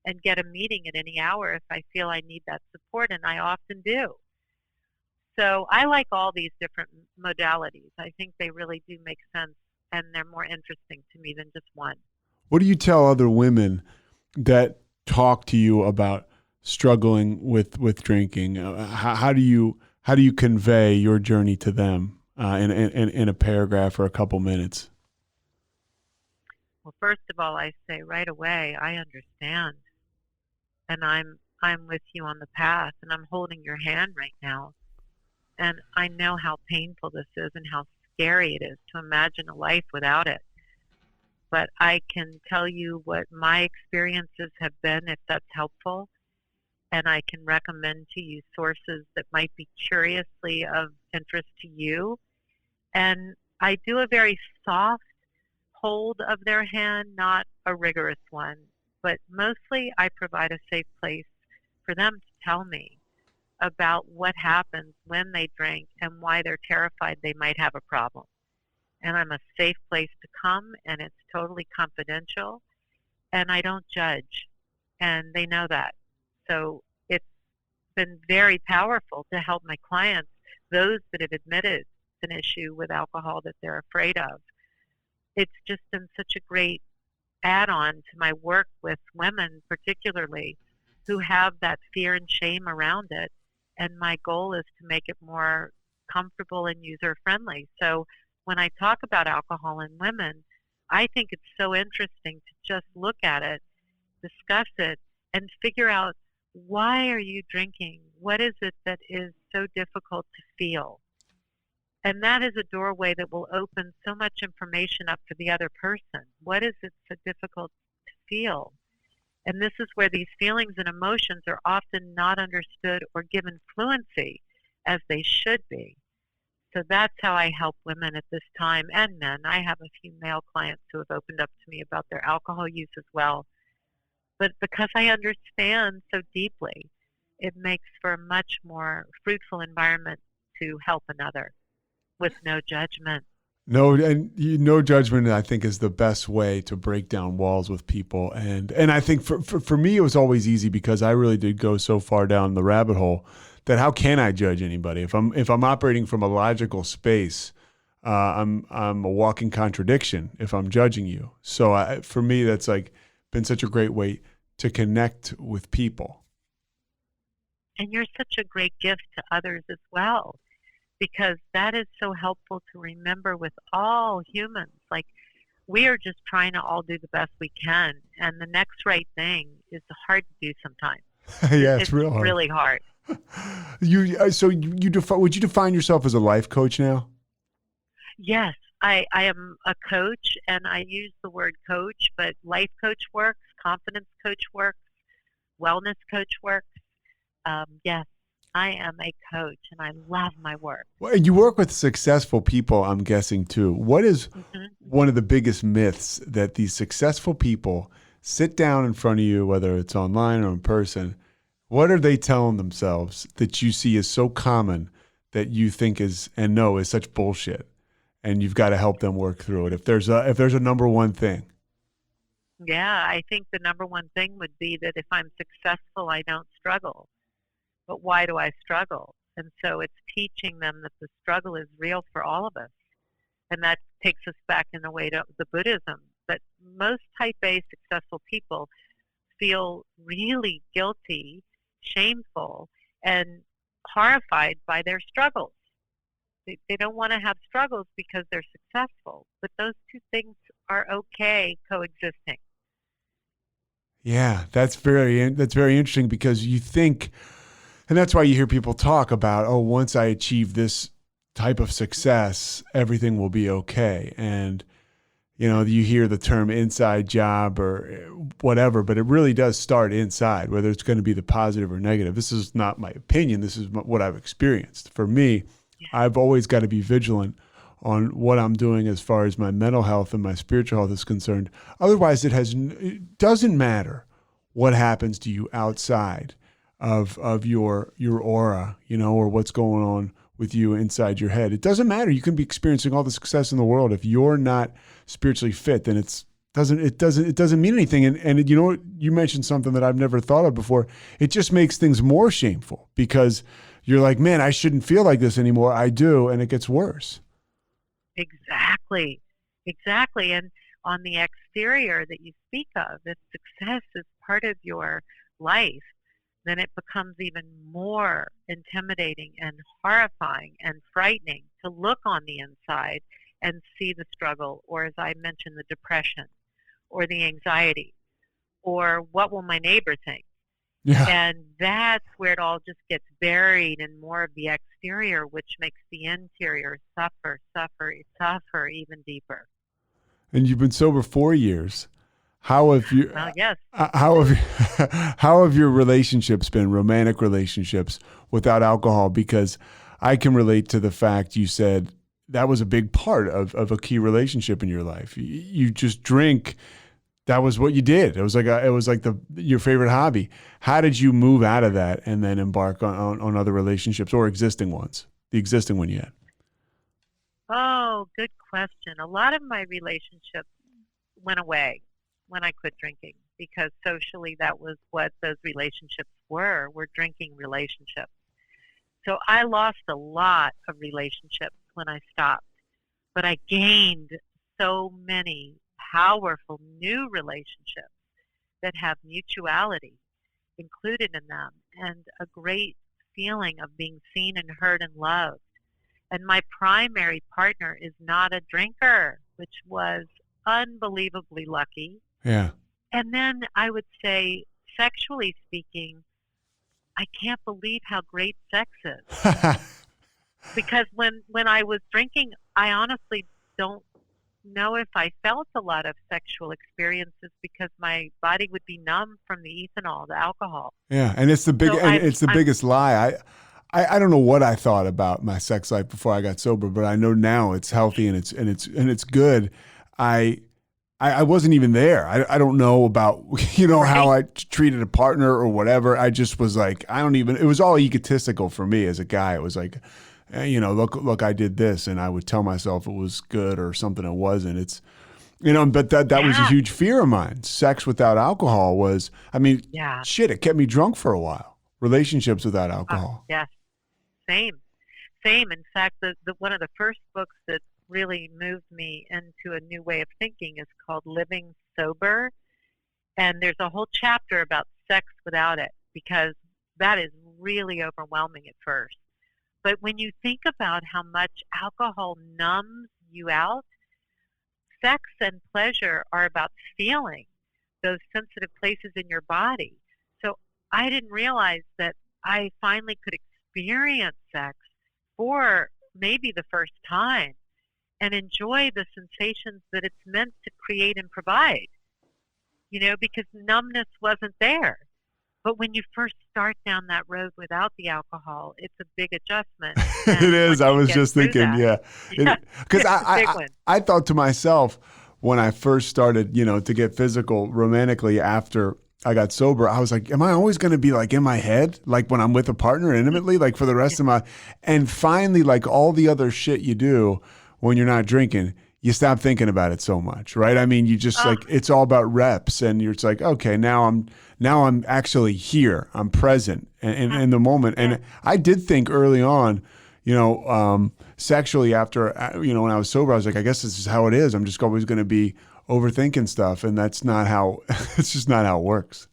and get a meeting at any hour if I feel I need that support, and I often do. So I like all these different modalities. I think they really do make sense, and they're more interesting to me than just one. What do you tell other women that talk to you about struggling with drinking? How do you convey your journey to them in a paragraph or a couple minutes? Well, first of all, I say right away, I understand, and I'm with you on the path, and I'm holding your hand right now, and I know how painful this is and how scary it is to imagine a life without it. But I can tell you what my experiences have been, if that's helpful, and I can recommend to you sources that might be curiously of interest to you. And I do a very soft hold of their hand, not a rigorous one, but mostly I provide a safe place for them to tell me about what happens when they drink and why they're terrified they might have a problem. And I'm a safe place to come, and it's totally confidential, and I don't judge, and they know that. So it's been very powerful to help my clients, those that have admitted an issue with alcohol that they're afraid of. It's just been such a great add-on to my work with women, particularly, who have that fear and shame around it. And my goal is to make it more comfortable and user-friendly. So when I talk about alcohol in women, I think it's so interesting to just look at it, discuss it, and figure out, why are you drinking? What is it that is so difficult to feel? And that is a doorway that will open so much information up for the other person. What is it so difficult to feel? And this is where these feelings and emotions are often not understood or given fluency as they should be. So that's how I help women at this time, and men. I have a few male clients who have opened up to me about their alcohol use as well. But because I understand so deeply, it makes for a much more fruitful environment to help another with no judgment. No judgment, I think, is the best way to break down walls with people. And I think for me, it was always easy because I really did go so far down the rabbit hole that how can I judge anybody? If I'm operating from a logical space, I'm a walking contradiction if I'm judging you. So for me, that's like been such a great way to connect with people. And you're such a great gift to others as well, because that is so helpful to remember with all humans. Like, we are just trying to all do the best we can, and the next right thing is hard to do sometimes. Yeah, it's real hard. Really hard. Would you define yourself as a life coach now? Yes, I am a coach, and I use the word coach, but life coach works, confidence coach works, wellness coach works. Yes, I am a coach, and I love my work. Well, you work with successful people, I'm guessing, too. What is one of the biggest myths that these successful people sit down in front of you, whether it's online or in person, what are they telling themselves that you see is so common that you think is and know is such bullshit, and you've got to help them work through it? If there's a number one thing. Yeah, I think the number one thing would be that if I'm successful, I don't struggle. But why do I struggle? And so it's teaching them that the struggle is real for all of us. And that takes us back in a way to the Buddhism. But most type A successful people feel really guilty, shameful, and horrified by their struggles. They don't want to have struggles because they're successful. But those two things are okay coexisting. Yeah, that's very interesting, because you think, and that's why you hear people talk about, oh, once I achieve this type of success, everything will be okay. And, you know, you hear the term inside job or whatever, but it really does start inside, whether it's going to be the positive or negative. This is not my opinion. This is what I've experienced. For me, I've always got to be vigilant on what I'm doing as far as my mental health and my spiritual health is concerned. Otherwise, it doesn't matter what happens to you outside of your aura, you know, or what's going on with you inside your head. It doesn't matter. You can be experiencing all the success in the world. If you're not spiritually fit, then it doesn't mean anything. And you know, you mentioned something that I've never thought of before. It just makes things more shameful, because you're like, man, I shouldn't feel like this anymore. I do, and it gets worse. Exactly. And on the exterior that you speak of, if success is part of your life, then it becomes even more intimidating and horrifying and frightening to look on the inside and see the struggle, or as I mentioned, the depression or the anxiety, or what will my neighbor think? Yeah. And that's where it all just gets buried in more of the exterior, which makes the interior suffer even deeper. And you've been sober 4 years. How have you? Yes. How have your relationships been? Romantic relationships without alcohol? Because I can relate to the fact you said that was a big part of a key relationship in your life. You just drink. That was what you did. It was like your favorite hobby. How did you move out of that and then embark on other relationships, or existing ones? The existing one you had. Oh, good question. A lot of my relationships went away when I quit drinking, because socially that was what those relationships were drinking relationships. So I lost a lot of relationships when I stopped, but I gained so many powerful new relationships that have mutuality included in them, and a great feeling of being seen and heard and loved. And my primary partner is not a drinker, which was unbelievably lucky. Yeah. And then I would say, sexually speaking, I can't believe how great sex is. Because when I was drinking, I honestly don't know if I felt a lot of sexual experiences, because my body would be numb from the ethanol, the alcohol. Yeah, and it's the biggest lie. I don't know what I thought about my sex life before I got sober, but I know now it's healthy and it's good. I wasn't even there. I don't know about, you know, how I treated a partner or whatever. I just was like, it was all egotistical for me as a guy. It was like, you know, look, I did this, and I would tell myself it was good or something it wasn't. It's, you know, but that was a huge fear of mine. Sex without alcohol was, shit, it kept me drunk for a while. Relationships without alcohol. Yes. Same. In fact, the one of the first books that really moved me into a new way of thinking is called Living Sober. And there's a whole chapter about sex without it, because that is really overwhelming at first. But when you think about how much alcohol numbs you out, sex and pleasure are about feeling those sensitive places in your body. So I didn't realize that I finally could experience sex for maybe the first time and enjoy the sensations that it's meant to create and provide, you know, because numbness wasn't there. But when you first start down that road without the alcohol, it's a big adjustment. It is. I was just thinking, because I thought to myself, when I first started, to get physical romantically after I got sober, I was like, am I always going to be like in my head? Like when I'm with a partner intimately, like for the rest of my, and finally, like all the other shit you do when you're not drinking, you stop thinking about it so much, right? I mean, you just like, it's all about reps and you're just like, okay, now I'm actually here. I'm present and in the moment. And I did think early on, sexually after, when I was sober, I was like, I guess this is how it is. I'm just always going to be overthinking stuff. And that's not how, it's just not how it works.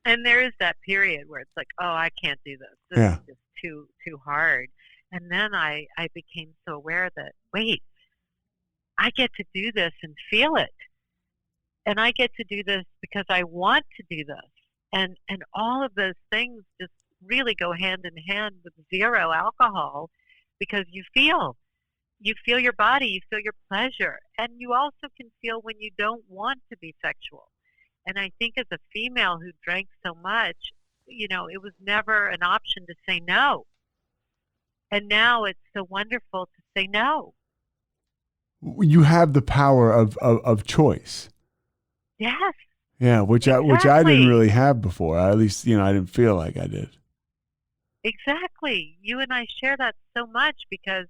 And there is that period where it's like, oh, I can't do this. This is just too hard. And then I became so aware that, wait, I get to do this and feel it. And I get to do this because I want to do this. And all of those things just really go hand in hand with zero alcohol because you feel your body, you feel your pleasure. And you also can feel when you don't want to be sexual. And I think as a female who drank so much, it was never an option to say no. And now it's so wonderful to say no. You have the power of choice. Yes. Yeah, which I didn't really have before. At least, I didn't feel like I did. Exactly. You and I share that so much because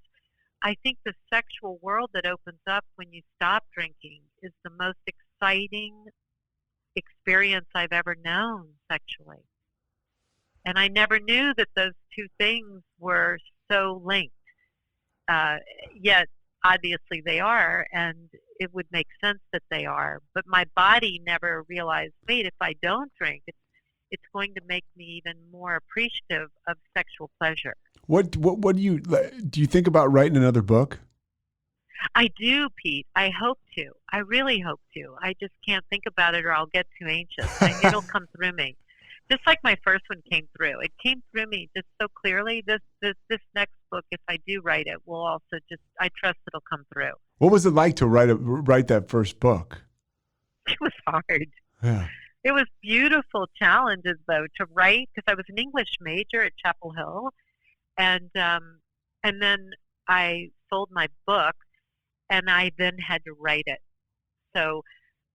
I think the sexual world that opens up when you stop drinking is the most exciting experience I've ever known sexually. And I never knew that those two things were so linked. Yet, obviously they are, and it would make sense that they are. But my body never realized, wait, if I don't drink, it's going to make me even more appreciative of sexual pleasure. What do you think about writing another book? I do, Pete. I hope to. I really hope to. I just can't think about it or I'll get too anxious. It'll come through me. Just like my first one came through. It came through me just so clearly. This next book, if I do write it, will also I trust it'll come through. What was it like to write that first book? It was hard. Yeah. It was beautiful challenges, though, to write, because I was an English major at Chapel Hill. And then I sold my book, and I then had to write it. So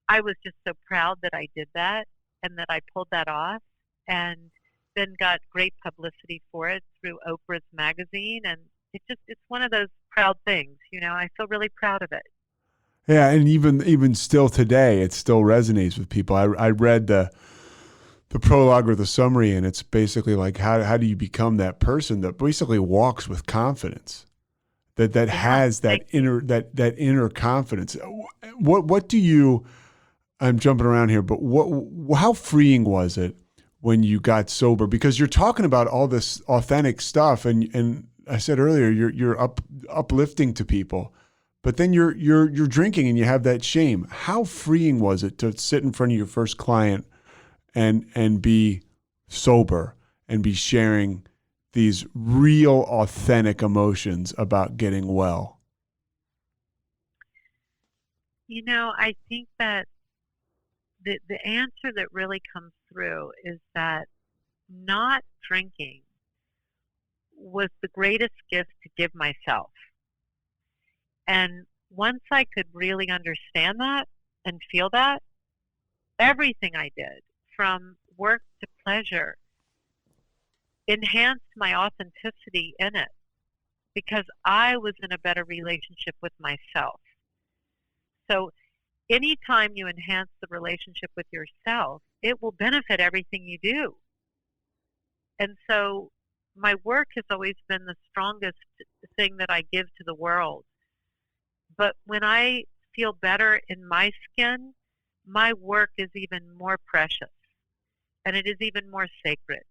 I was just so proud that I did that and that I pulled that off, and then got great publicity for it through Oprah's magazine. And it's one of those proud things, I feel really proud of it. Yeah, and even still today, it still resonates with people. I read the prologue or the summary, and it's basically like how do you become that person that basically walks with confidence, that has that inner confidence. What do you? I'm jumping around here, but how freeing was it when you got sober? Because you're talking about all this authentic stuff, and I said earlier you're uplifting to people. But then you're drinking and you have that shame. How freeing was it to sit in front of your first client and be sober and be sharing these real, authentic emotions about getting well? I think that the answer that really comes through is that not drinking was the greatest gift to give myself. And once I could really understand that and feel that, everything I did, from work to pleasure, enhanced my authenticity in it because I was in a better relationship with myself. So anytime you enhance the relationship with yourself, it will benefit everything you do. And so my work has always been the strongest thing that I give to the world. But when I feel better in my skin, my work is even more precious and it is even more sacred.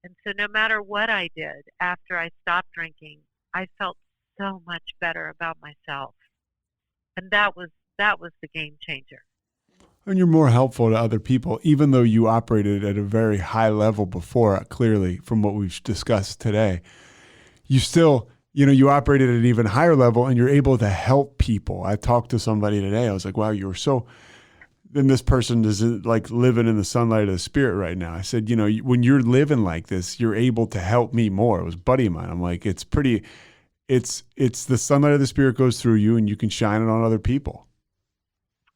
And so no matter what I did after I stopped drinking, I felt so much better about myself. And that was the game changer. And you're more helpful to other people, even though you operated at a very high level before, clearly, from what we've discussed today. You still... you operated at an even higher level and you're able to help people. I talked to somebody today. I was like, wow, you were so, then this person is like living in the sunlight of the spirit right now. I said, when you're living like this, you're able to help me more. It was a buddy of mine. I'm like, it's the sunlight of the spirit goes through you and you can shine it on other people.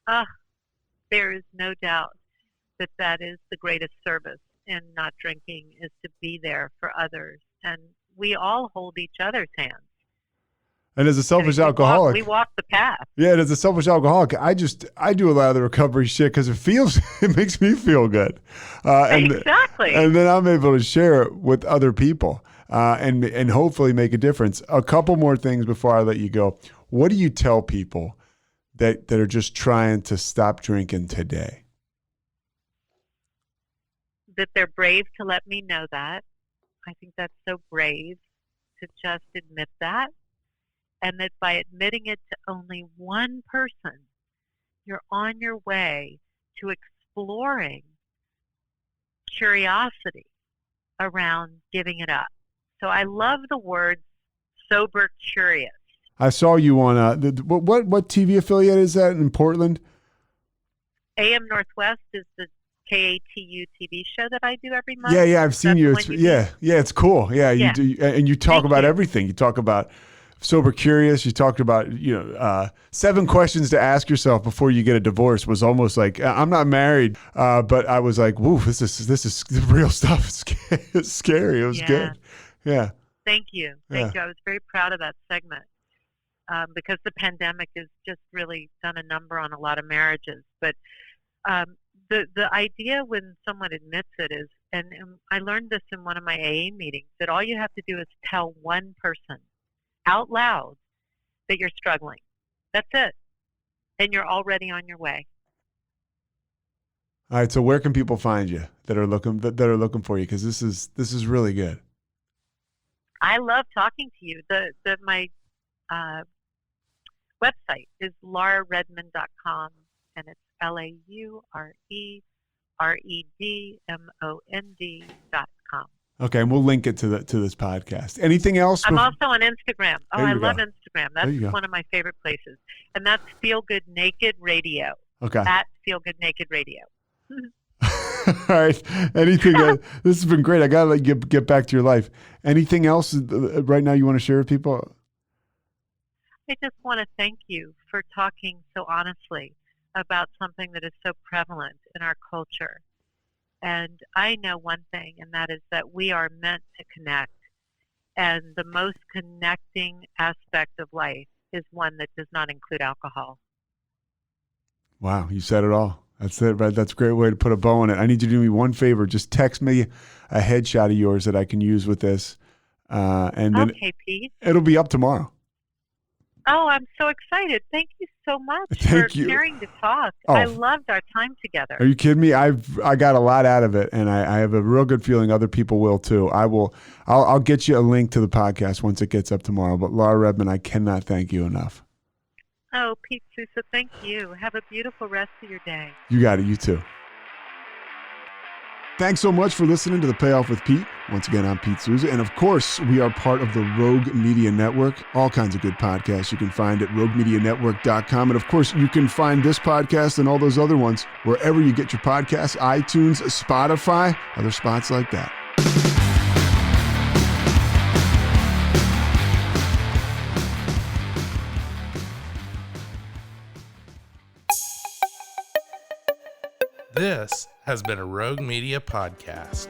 There is no doubt that that is the greatest service in not drinking, is to be there for others. And we all hold each other's hands. And as a selfish alcoholic, we walk the path. Yeah, and as a selfish alcoholic, I do a lot of the recovery shit because it makes me feel good. Exactly. And then I'm able to share it with other people and hopefully make a difference. A couple more things before I let you go. What do you tell people that are just trying to stop drinking today? That they're brave to let me know that. I think that's so brave to just admit that. And that by admitting it to only one person, you're on your way to exploring curiosity around giving it up. So I love the word sober curious. I saw you on what TV affiliate is that in Portland? AM Northwest is the KATU TV show that I do every month. Yeah, I've seen you. It's cool. Yeah, you do, and you talk about everything. You talk about sober curious. You talked about 7 questions to ask yourself before you get a divorce. Was almost like, I'm not married, but I was like, woo, this is real stuff. It's scary. It was good. Yeah. Thank you. I was very proud of that segment because the pandemic has just really done a number on a lot of marriages. But the idea when someone admits it is, and I learned this in one of my AA meetings, that all you have to do is tell one person out loud that you're struggling. That's it. And you're already on your way. All right. So where can people find you that are looking for you? Because this is really good. I love talking to you. My website is laureredmond.com, and it's LaureRedmond.com. Okay, and we'll link it to this podcast. Anything else? I'm also on Instagram. I love Instagram. That's one of my favorite places. And that's Feel Good Naked Radio. Okay. At Feel Good Naked Radio. All right. Anything? This has been great. I gotta let you get back to your life. Anything else right now you want to share with people? I just want to thank you for talking so honestly about something that is so prevalent in our culture. And I know one thing, and that is that we are meant to connect. And the most connecting aspect of life is one that does not include alcohol. Wow, you said it all. That's it, right? That's a great way to put a bow on it. I need you to do me one favor. Just text me a headshot of yours that I can use with this. And then Pete. It'll be up tomorrow. Oh, I'm so excited. Thank you so much for caring to talk. Oh. I loved our time together. Are you kidding me? I got a lot out of it, and I have a real good feeling other people will too. I'll get you a link to the podcast once it gets up tomorrow. But Laure Redmond, I cannot thank you enough. Oh, Pete Sousa, thank you. Have a beautiful rest of your day. You got it. You too. Thanks so much for listening to the Payoff with Pete. Once again, I'm Pete Sousa. And of course, we are part of the Rogue Media Network. All kinds of good podcasts you can find at roguemedianetwork.com. And of course, you can find this podcast and all those other ones wherever you get your podcasts, iTunes, Spotify, other spots like that. This has been a Rogue Media podcast.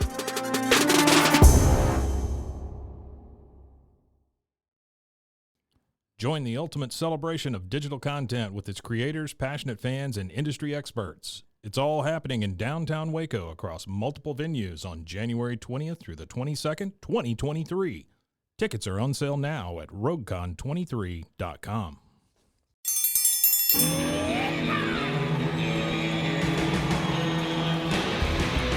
Join the ultimate celebration of digital content with its creators, passionate fans, and industry experts. It's all happening in downtown Waco across multiple venues on January 20th through the 22nd, 2023. Tickets are on sale now at roguecon23.com.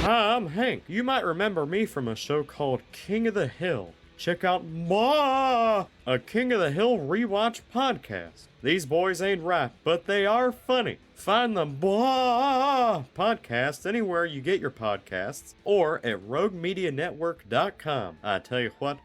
Hi, I'm Hank. You might remember me from a show called King of the Hill. Check out a King of the Hill rewatch podcast. These boys ain't rap, but they are funny. Find the podcast anywhere you get your podcasts or at roguemedianetwork.com. I tell you what.